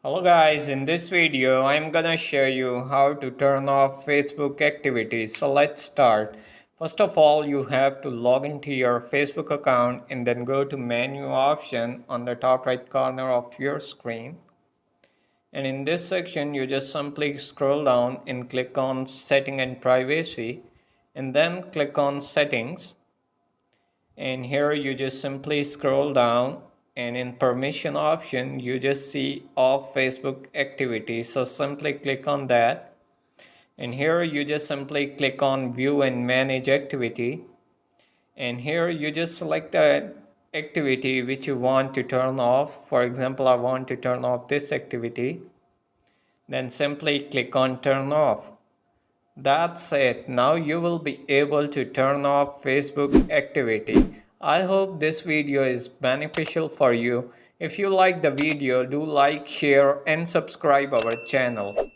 Hello guys, in this video I'm gonna show you how to turn off Facebook activities. So let's start. First of all, you have to log into your Facebook account and then go to menu option on the top right corner of your screen. And in this section you just simply scroll down and click on setting and privacy and then click on settings. And here you just simply scroll down and in permission option you just see off Facebook activity, so simply click on that, and here you just simply click on view and manage activity, and here you just select the activity which you want to turn off. For example, I want to turn off this activity, then simply click on turn off. That's it. Now you will be able to turn off Facebook activity. I hope this video is beneficial for you. If you like the video, do like, share and subscribe our channel.